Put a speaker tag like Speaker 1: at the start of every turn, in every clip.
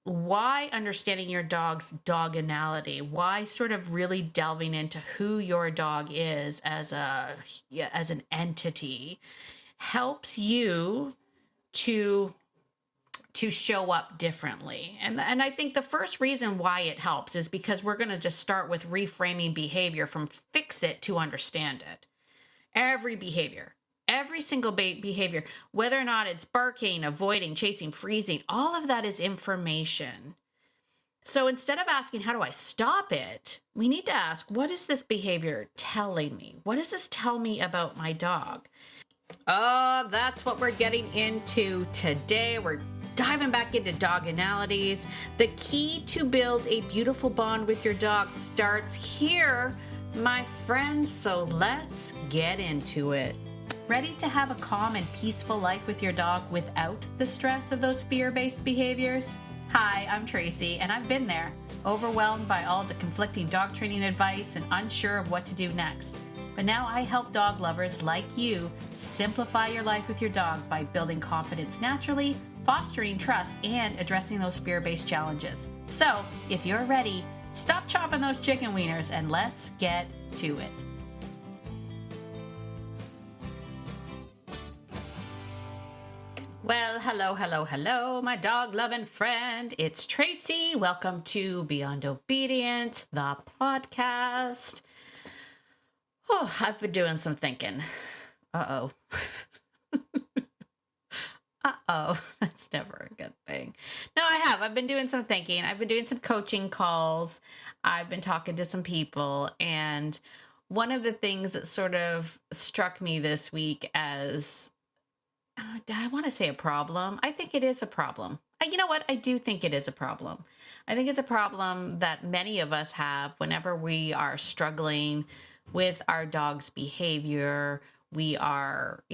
Speaker 1: why understanding your dog's dogonality, why sort of really delving into who your dog is as an entity helps you to show up differently. And I think the first reason why it helps is because we're going to just start with reframing behavior from fix it to understand it. Every behavior, every single behavior, whether or not it's barking, avoiding, chasing, freezing, all of that is information. So instead of asking, how do I stop it? We need to ask, what is this behavior telling me? What does this tell me about my dog? Oh, that's what we're getting into today. We're diving back into dogonalities. The key to build a beautiful bond with your dog starts here, my friends. So let's get into it. Ready to have a calm and peaceful life with your dog without the stress of those fear-based behaviors? Hi, I'm Tracy, and I've been there, overwhelmed by all the conflicting dog training advice and unsure of what to do next. But now I help dog lovers like you simplify your life with your dog by building confidence naturally, fostering trust, and addressing those fear-based challenges. So, if you're ready, stop chopping those chicken wieners and let's get to it. Well, hello, my dog-loving friend. It's Tracy. Welcome to Beyond Obedience, the podcast. Oh, I've been doing some thinking. Uh-oh. That's never a good thing. No, I have. I've been doing some thinking. I've been doing some coaching calls. I've been talking to some people. And one of the things that sort of struck me this week as, I want to say a problem. I think it is a problem. You know what? I do think it is a problem. I think it's a problem that many of us have whenever we are struggling with our dog's behavior. We are,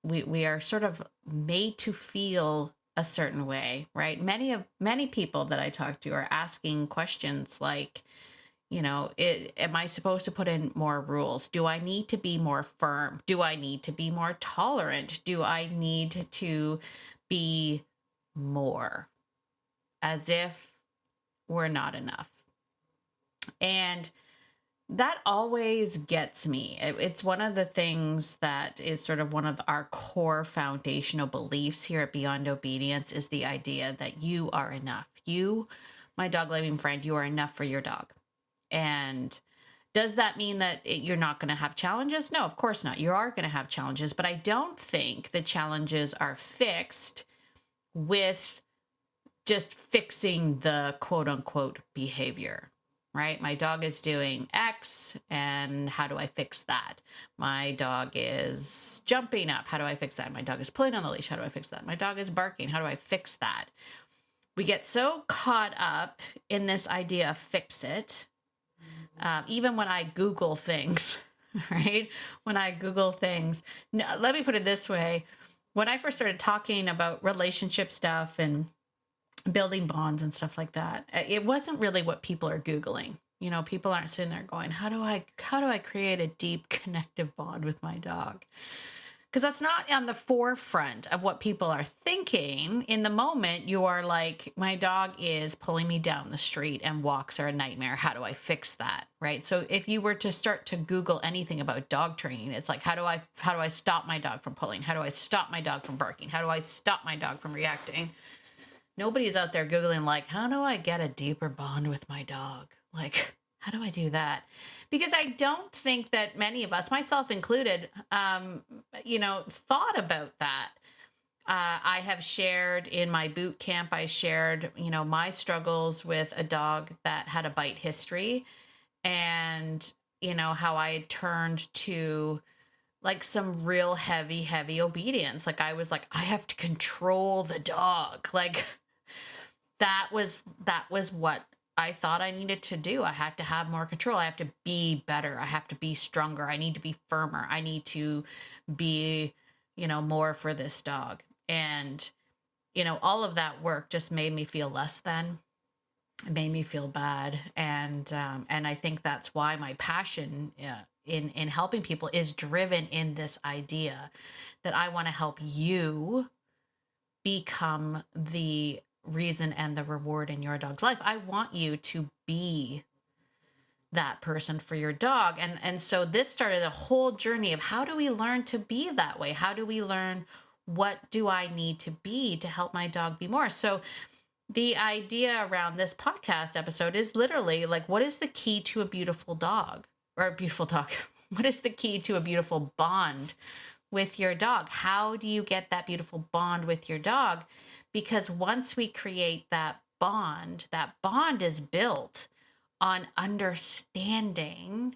Speaker 1: we are sort of made to feel a certain way, right? Many people that I talk to are asking questions like, am I supposed to put in more rules? Do I need to be more firm? Do I need to be more tolerant? Do I need to be more? As if we're not enough. And that always gets me. It's one of the things that is sort of one of our core foundational beliefs here at Beyond Obedience is the idea that you are enough. You, my dog-loving friend, you are enough for your dog. And does that mean that you're not going to have challenges? No, of course not. You are going to have challenges, but I don't think the challenges are fixed with just fixing the quote unquote behavior, right? My dog is doing X, and how do I fix that? My dog is jumping up. How do I fix that? My dog is pulling on the leash. How do I fix that? My dog is barking. How do I fix that? We get so caught up in this idea of fix it. Even when I Google things, right? When I Google things, let me put it this way. When I first started talking about relationship stuff and building bonds and stuff like that, it wasn't really what people are Googling. People aren't sitting there going, how do I create a deep connective bond with my dog? Because that's not on the forefront of what people are thinking. In the moment, you are like, my dog is pulling me down the street and walks are a nightmare. How do I fix that? Right? So if you were to start to Google anything about dog training, it's like, how do I stop my dog from pulling? How do I stop my dog from barking? How do I stop my dog from reacting? Nobody's out there Googling like, how do I get a deeper bond with my dog? Like, how do I do that? Because I don't think that many of us, myself included, thought about that. I have shared in my boot camp, I shared, my struggles with a dog that had a bite history and, how I had turned to like some real heavy obedience. Like I was like, I have to control the dog. Like that was what I thought I needed to do. I have to have more control. I have to be better. I have to be stronger. I need to be firmer. I need to be, more for this dog. And, all of that work just made me feel less than. It made me feel bad. And I think that's why my passion in helping people is driven in this idea that I want to help you become the reason and the reward in your dog's life. I want you to be that person for your dog. And so this started a whole journey of how do we learn to be that way? How do we learn what do I need to be to help my dog be more? So the idea around this podcast episode is literally like, what is the key to a beautiful dog or a beautiful dog? What is the key to a beautiful bond with your dog? How do you get that beautiful bond with your dog? Because once we create that bond is built on understanding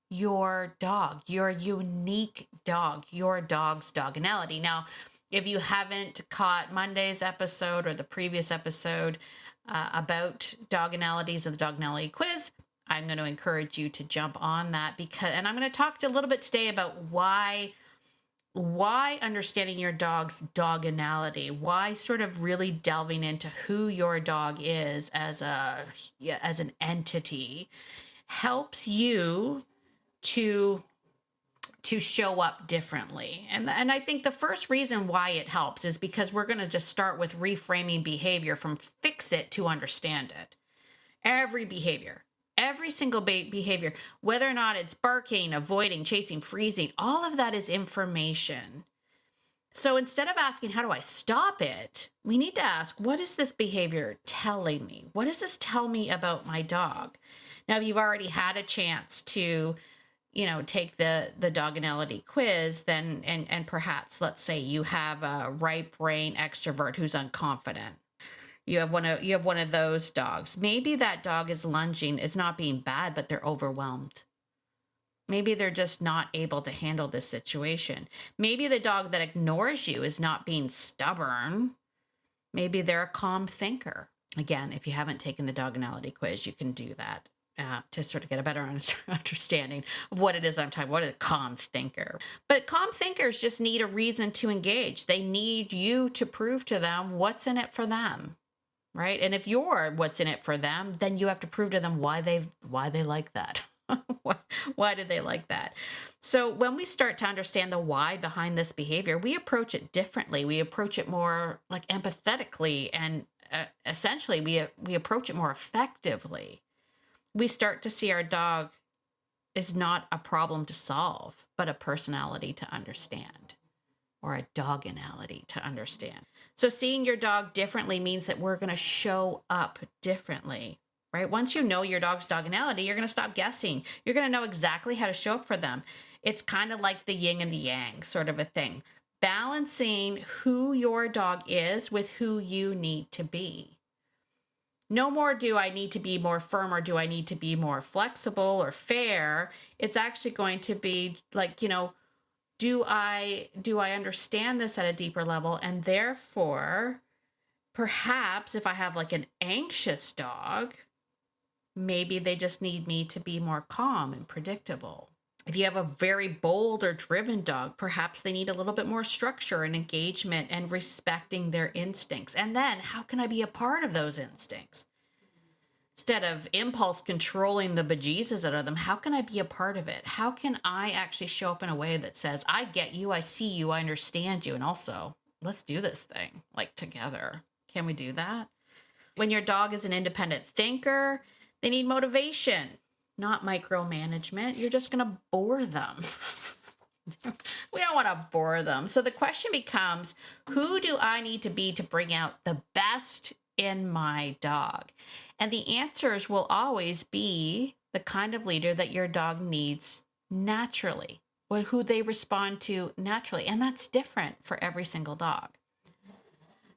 Speaker 1: your dog, your unique dog, your dog's dogonality. Now, if you haven't caught Monday's episode or the previous episode about dogonalities and the Dogonality quiz, I'm going to encourage you to jump on that and I'm going to talk a little bit today about why understanding your dog's dogonality, why sort of really delving into who your dog is as an entity helps you to show up differently. And I think the first reason why it helps is because we're going to just start with reframing behavior from fix it to understand it. Every behavior, every single behavior, whether or not it's barking, avoiding, chasing, freezing, all of that is information. So instead of asking, how do I stop it? We need to ask, what is this behavior telling me? What does this tell me about my dog? Now, if you've already had a chance to, take the Dogonality quiz, then, and perhaps, let's say you have a right brain extrovert who's unconfident. You have one of those dogs. Maybe that dog is lunging. It's not being bad, but they're overwhelmed. Maybe they're just not able to handle this situation. Maybe the dog that ignores you is not being stubborn. Maybe they're a calm thinker. Again, if you haven't taken the Dogonality quiz, you can do that to sort of get a better understanding of what it is I'm talking about. What is a calm thinker? But calm thinkers just need a reason to engage. They need you to prove to them what's in it for them. Right? And if you're what's in it for them, then you have to prove to them why they like that. Why do they like that? So when we start to understand the why behind this behavior, we approach it differently. We approach it more like empathetically, and essentially we approach it more effectively. We start to see our dog is not a problem to solve, but a personality to understand, or a dogonality to understand. So seeing your dog differently means that we're going to show up differently, right? Once you know your dog's dogonality, you're going to stop guessing. You're going to know exactly how to show up for them. It's kind of like the yin and the yang sort of a thing. Balancing who your dog is with who you need to be. No more do I need to be more firm or do I need to be more flexible or fair. It's actually going to be like, do I understand this at a deeper level? And therefore, perhaps if I have like an anxious dog, maybe they just need me to be more calm and predictable. If you have a very bold or driven dog, perhaps they need a little bit more structure and engagement and respecting their instincts. And then how can I be a part of those instincts? Instead of impulse controlling the bejesus out of them, how can I be a part of it? How can I actually show up in a way that says, I get you, I see you, I understand you, and also, let's do this thing, like together. Can we do that? When your dog is an independent thinker, they need motivation, not micromanagement. You're just going to bore them. We don't want to bore them. So the question becomes, who do I need to be to bring out the best in my dog? And the answers will always be the kind of leader that your dog needs naturally, or who they respond to naturally. And that's different for every single dog.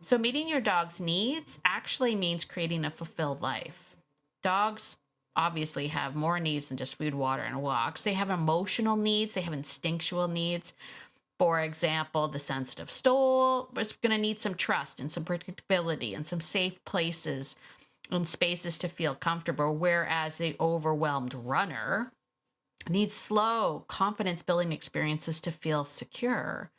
Speaker 1: So meeting your dog's needs actually means creating a fulfilled life. Dogs obviously have more needs than just food, water, and walks. They have emotional needs. They have instinctual needs. For example, the sensitive stole is going to need some trust and some predictability and some safe places and spaces to feel comfortable, whereas the overwhelmed runner needs slow, confidence-building experiences to feel secure.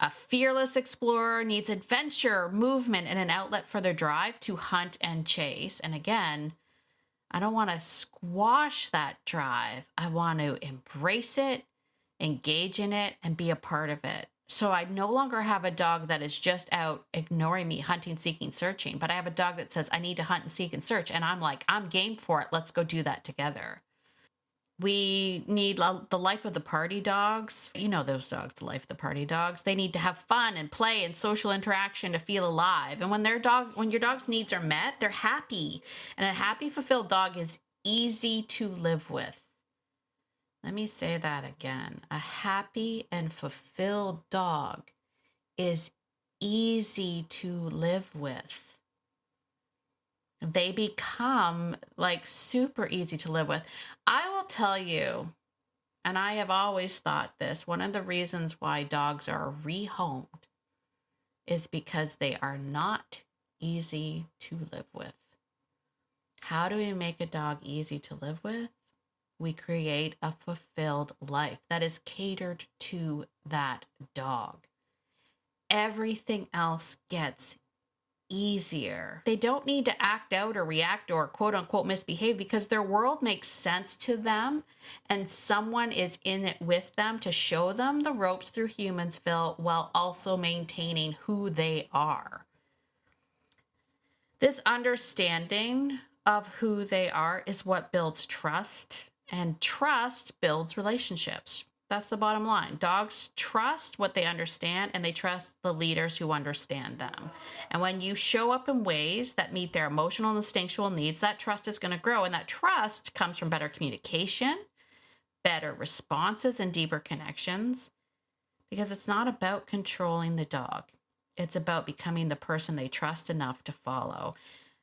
Speaker 1: A fearless explorer needs adventure, movement, and an outlet for their drive to hunt and chase. And again, I don't want to squash that drive. I want to embrace it, engage in it, and be a part of it. So I no longer have a dog that is just out ignoring me, hunting, seeking, searching, but I have a dog that says, I need to hunt and seek and search. And I'm like, I'm game for it. Let's go do that together. We need the life of the party dogs. You know those dogs, the life of the party dogs. They need to have fun and play and social interaction to feel alive. And when your dog's needs are met, they're happy. And a happy, fulfilled dog is easy to live with. Let me say that again. A happy and fulfilled dog is easy to live with. They become like super easy to live with. I will tell you, and I have always thought this, one of the reasons why dogs are rehomed is because they are not easy to live with. How do we make a dog easy to live with? We create a fulfilled life that is catered to that dog. Everything else gets easier. They don't need to act out or react or quote unquote misbehave because their world makes sense to them and someone is in it with them to show them the ropes through Humansville while also maintaining who they are. This understanding of who they are is what builds trust, and trust builds relationships. That's the bottom line. Dogs trust what they understand, and they trust the leaders who understand them. And when you show up in ways that meet their emotional and instinctual needs, that trust is going to grow. And that trust comes from better communication, better responses, and deeper connections. Because it's not about controlling the dog. It's about becoming the person they trust enough to follow.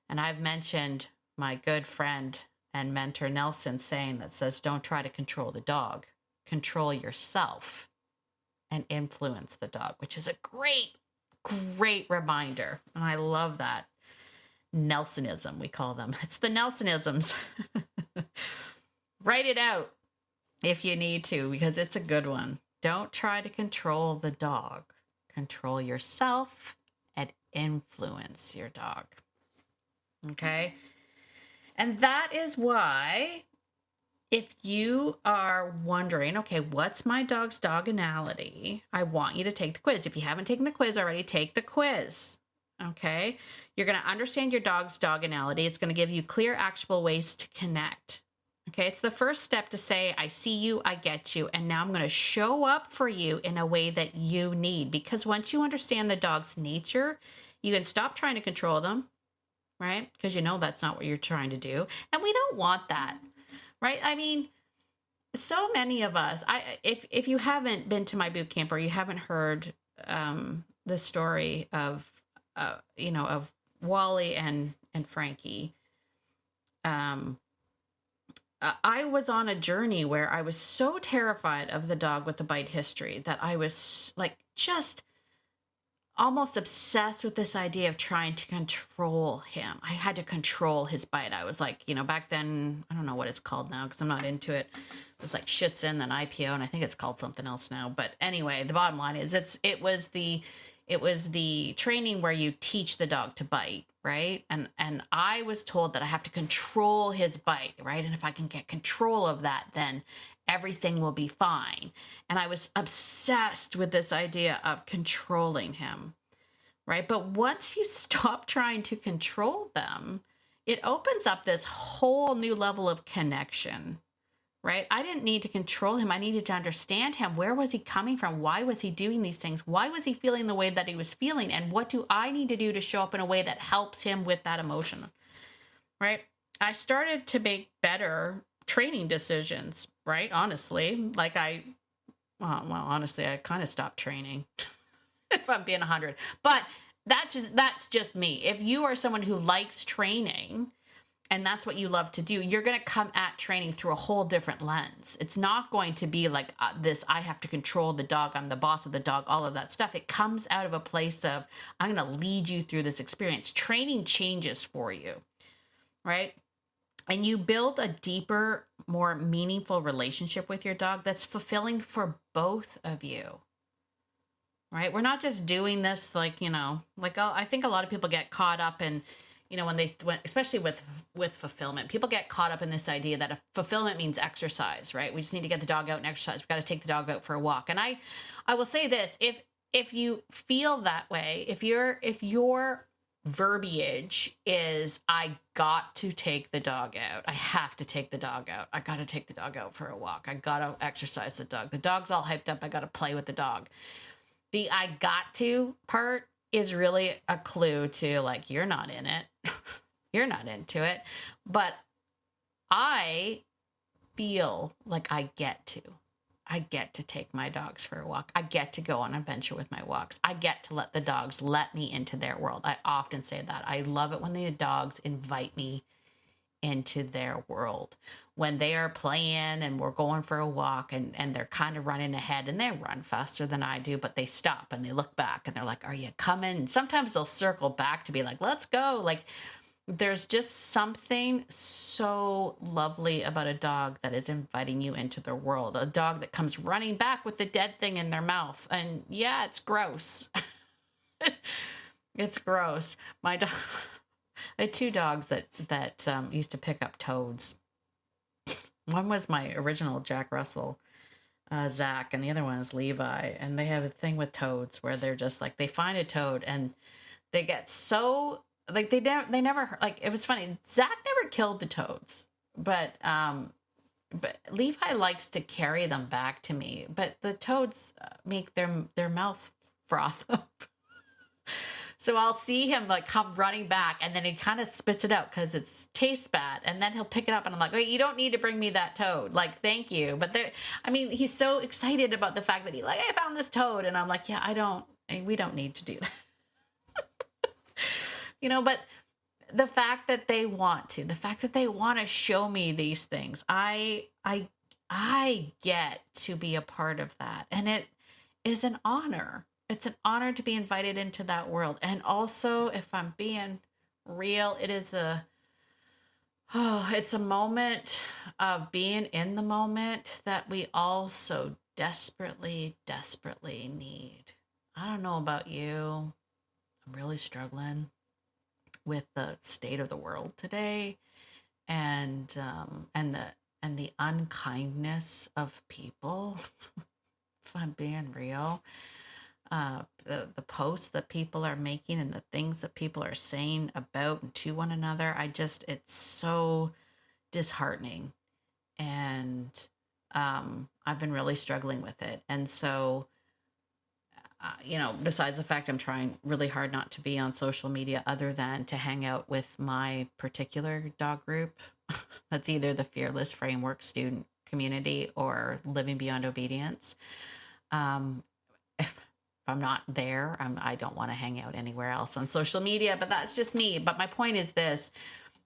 Speaker 1: And I've mentioned my good friend and mentor Nelson's saying that says, don't try to control the dog. Control yourself and influence the dog, which is a great reminder. And I love that. Nelsonism, we call them. It's the Nelsonisms. Write it out if you need to, because it's a good one. Don't try to control the dog. Control yourself and influence your dog. Okay? And that is why, if you are wondering, okay, what's my dog's dogonality? I want you to take the quiz. If you haven't taken the quiz already, take the quiz. Okay? You're going to understand your dog's dogonality. It's going to give you clear, actionable ways to connect. Okay? It's the first step to say, I see you, I get you, and now I'm going to show up for you in a way that you need. Because once you understand the dog's nature, you can stop trying to control them, right? Because you know that's not what you're trying to do. And we don't want that. Right? I mean, so many of us, if you haven't been to my boot camp or you haven't heard the story of, of Wally and Frankie, I was on a journey where I was so terrified of the dog with the bite history that I was like just almost obsessed with this idea of trying to control him. I had to control his bite. I was like, back then, I don't know what it's called now because I'm not into it. It was like Schutzen and IPO, and I think it's called something else now. But anyway, the bottom line is it was the training where you teach the dog to bite, right? And I was told that I have to control his bite, right? And if I can get control of that, then everything will be fine. And I was obsessed with this idea of controlling him, right? But once you stop trying to control them, it opens up this whole new level of connection, right? I didn't need to control him. I needed to understand him. Where was he coming from? Why was he doing these things? Why was he feeling the way that he was feeling? And what do I need to do to show up in a way that helps him with that emotion, right? I started to make better training decisions, right? Honestly, honestly, I kind of stopped training if I'm being 100, but that's just me. If you are someone who likes training and that's what you love to do, you're going to come at training through a whole different lens. It's not going to be like this, I have to control the dog, I'm the boss of the dog, all of that stuff. It comes out of a place of, I'm going to lead you through this experience. Training changes for you, right? And you build a deeper, more meaningful relationship with your dog that's fulfilling for both of you, right? We're not just doing this I think a lot of people get caught up in, especially with fulfillment, people get caught up in this idea that fulfillment means exercise, right? We just need to get the dog out and exercise. We've got to take the dog out for a walk. And I will say this, if you feel that way, if your verbiage is, I got to take the dog out, I have to take the dog out, I got to take the dog out for a walk, I got to exercise the dog's all hyped up, I got to play with the dog. The I got to part is really a clue to, like, you're not in it. You're not into it. But I feel like I get to. I get to take my dogs for a walk. I get to go on an adventure with my walks. I get to let the dogs let me into their world. I often say that. I love it when the dogs invite me into their world. When they are playing and we're going for a walk and they're kind of running ahead, and they run faster than I do, but they stop and they look back and they're like, are you coming? And sometimes they'll circle back to be like, let's go. Like, there's just something so lovely about a dog that is inviting you into their world. A dog that comes running back with the dead thing in their mouth. And yeah, it's gross. It's gross. My dog, I had two dogs that used to pick up toads. One was my original Jack Russell, Zach, and the other one is Levi. And they have a thing with toads where they're just like, they find a toad and they get so, like, they never, like, it was funny. Zach never killed the toads, but Levi likes to carry them back to me. But the toads make their mouth froth up. So I'll see him like come running back, and then he kind of spits it out because it tastes bad. And then he'll pick it up and I'm like, wait, you don't need to bring me that toad. Like, thank you. But he's so excited about the fact that he like, hey, I found this toad. And I'm like, yeah, we don't need to do that. But the fact that they want to show me these things, I get to be a part of that. And it is an honor. It's an honor to be invited into that world. And also, if I'm being real, it's a moment of being in the moment that we all so desperately, desperately need. I don't know about you. I'm really struggling with the state of the world today, and the unkindness of people. If I'm being real. The posts that people are making and the things that people are saying about and to one another, it's so disheartening. And I've been really struggling with it. And so, besides the fact I'm trying really hard not to be on social media other than to hang out with my particular dog group, that's either the Fearless Framework student community or Living Beyond Obedience. If I'm not there, I don't want to hang out anywhere else on social media, but that's just me. But my point is this: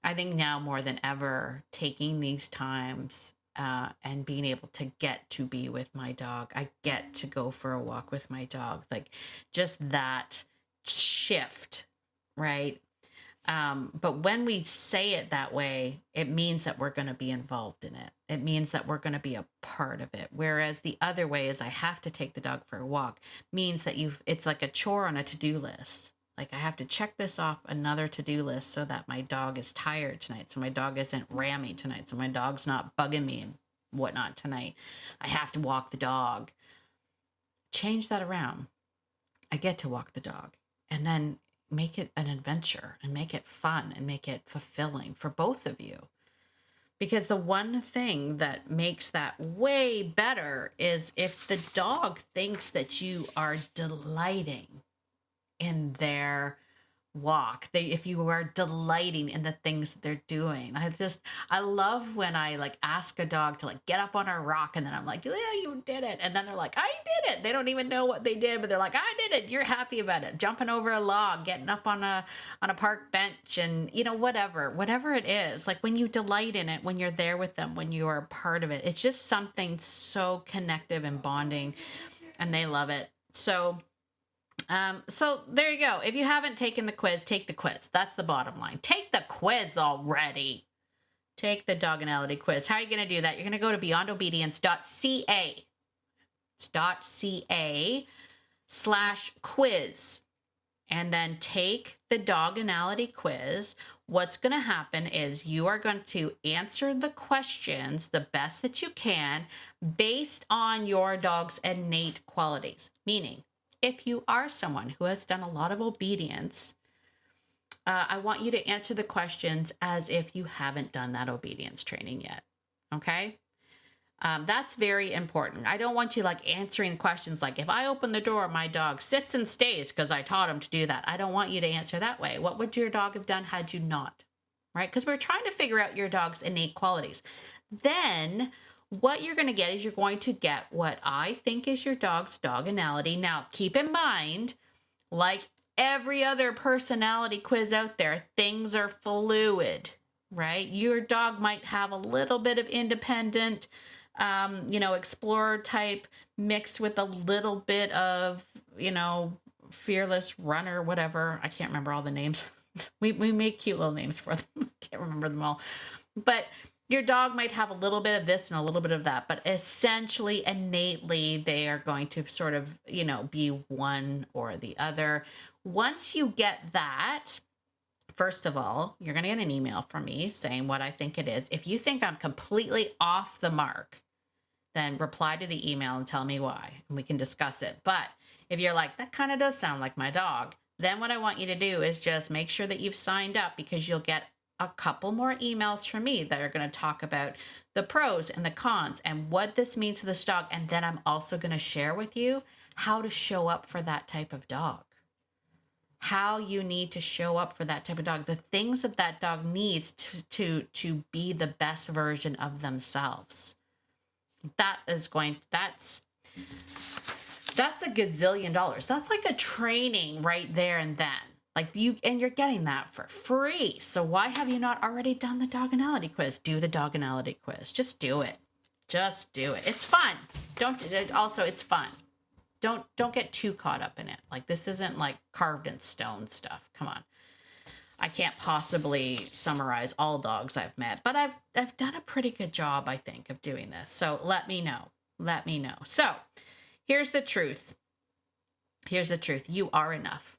Speaker 1: I think now more than ever, taking these times and being able to get to be with my dog, I get to go for a walk with my dog, like just that shift, right? But when we say it that way, it means that we're going to be involved in it. It means that we're going to be a part of it. Whereas the other way is I have to take the dog for a walk means that it's like a chore on a to-do list. Like, I have to check this off another to-do list so that my dog is tired tonight. So my dog isn't rammy tonight. So my dog's not bugging me and whatnot tonight. I have to walk the dog. Change that around. I get to walk the dog. And then make it an adventure and make it fun and make it fulfilling for both of you. Because the one thing that makes that way better is if the dog thinks that you are delighting in their walk, if you are delighting in the things that they're doing. I love when I like ask a dog to like get up on a rock, and then I'm like, yeah, you did it. And then they're like, I did it. They don't even know what they did, but they're like, I did it. You're happy about it. Jumping over a log, getting up on a park bench, and whatever it is, like when you delight in it, when you're there with them, when you are a part of it, it's just something so connective and bonding, and they love it. So there you go. If you haven't taken the quiz, take the quiz. That's the bottom line. Take the quiz already. Take the Dogonality quiz. How are you going to do that? You're going to go to beyondobedience.ca. It's .ca/quiz. And then take the Dogonality quiz. What's going to happen is you are going to answer the questions the best that you can based on your dog's innate qualities. Meaning, If you are someone who has done a lot of obedience, I want you to answer the questions as if you haven't done that obedience training yet. Okay? That's very important. I don't want you like answering questions like, if I open the door, my dog sits and stays because I taught him to do that. I don't want you to answer that way. What would your dog have done had you not? Right? Because we're trying to figure out your dog's innate qualities. Then what you're going to get is you're going to get what I think is your dog's Dogonality. Now, keep in mind, like every other personality quiz out there, things are fluid, right? Your dog might have a little bit of independent, explorer type mixed with a little bit of, fearless runner, whatever. I can't remember all the names. we make cute little names for them. Can't remember them all. But your dog might have a little bit of this and a little bit of that, but essentially, innately, they are going to sort of, be one or the other. Once you get that, first of all, you're going to get an email from me saying what I think it is. If you think I'm completely off the mark, then reply to the email and tell me why, and we can discuss it. But if you're like, that kind of does sound like my dog, then what I want you to do is just make sure that you've signed up, because you'll get a couple more emails from me that are going to talk about the pros and the cons and what this means to this dog. And then I'm also going to share with you how to show up for that type of dog, how you need to show up for that type of dog, the things that that dog needs to be the best version of themselves. That's a gazillion dollars. That's like a training right there and then. You're getting that for free. So why have you not already done the Dogonality quiz? Do the Dogonality quiz. Just do it. Just do it. It's fun. It's fun. Don't get too caught up in it. Like, this isn't like carved in stone stuff. Come on. I can't possibly summarize all dogs I've met, but I've done a pretty good job, I think, of doing this. So let me know. Let me know. So here's the truth. Here's the truth. You are enough.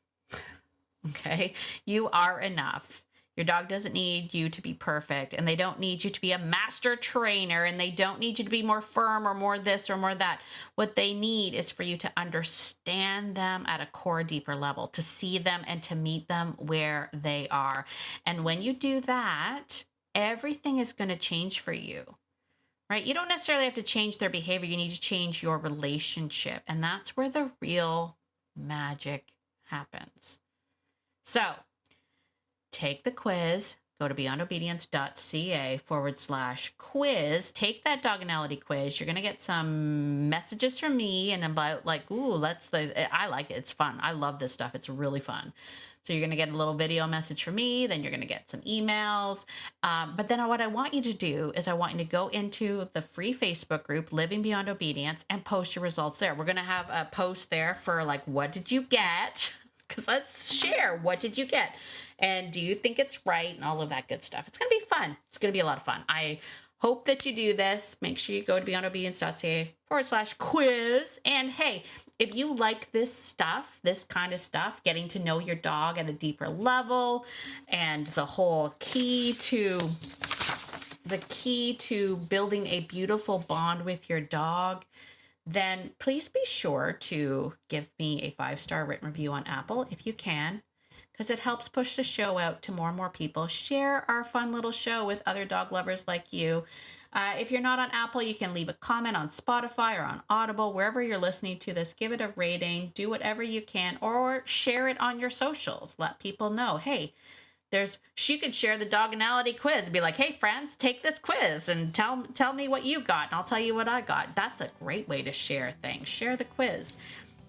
Speaker 1: Okay? You are enough. Your dog doesn't need you to be perfect, and they don't need you to be a master trainer, and they don't need you to be more firm or more this or more that. What they need is for you to understand them at a core, deeper level, to see them and to meet them where they are. And when you do that, everything is going to change for you, right? You don't necessarily have to change their behavior. You need to change your relationship. And that's where the real magic happens. So take the quiz, go to beyondobedience.ca/quiz. Take that Dogonality quiz. You're going to get some messages from me and about I like it. It's fun. I love this stuff. It's really fun. So you're going to get a little video message from me. Then you're going to get some emails. But then what I want you to do is I want you to go into the free Facebook group, Living Beyond Obedience, and post your results there. We're going to have a post there for what did you get? Because let's share. What did you get? And do you think it's right? And all of that good stuff. It's going to be fun. It's going to be a lot of fun. I hope that you do this. Make sure you go to beyondobedience.ca/quiz. And hey, if you like this stuff, this kind of stuff, getting to know your dog at a deeper level, and the whole key to building a beautiful bond with your dog, then please be sure to give me a 5-star written review on Apple if you can, because it helps push the show out to more and more people. Share our fun little show with other dog lovers like you. If you're not on Apple, you can leave a comment on Spotify or on Audible, wherever you're listening to this. Give it a rating, do whatever you can, or share it on your socials. Let people know, hey, she could share the Dogonality quiz and be like, hey friends, take this quiz and tell me what you got, and I'll tell you what I got. That's a great way to share things. Share the quiz.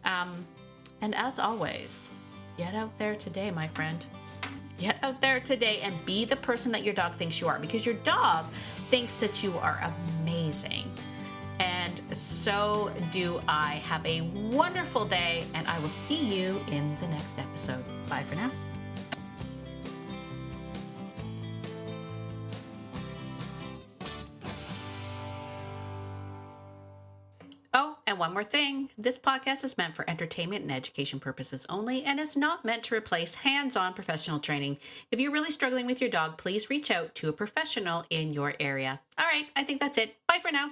Speaker 1: And as always, get out there today, my friend. Get out there today and be the person that your dog thinks you are, because your dog thinks that you are amazing. And so do I. Have a wonderful day, and I will see you in the next episode. Bye for now. Oh, and one more thing. This podcast is meant for entertainment and education purposes only and is not meant to replace hands-on professional training. If you're really struggling with your dog, please reach out to a professional in your area. All right, I think that's it. Bye for now.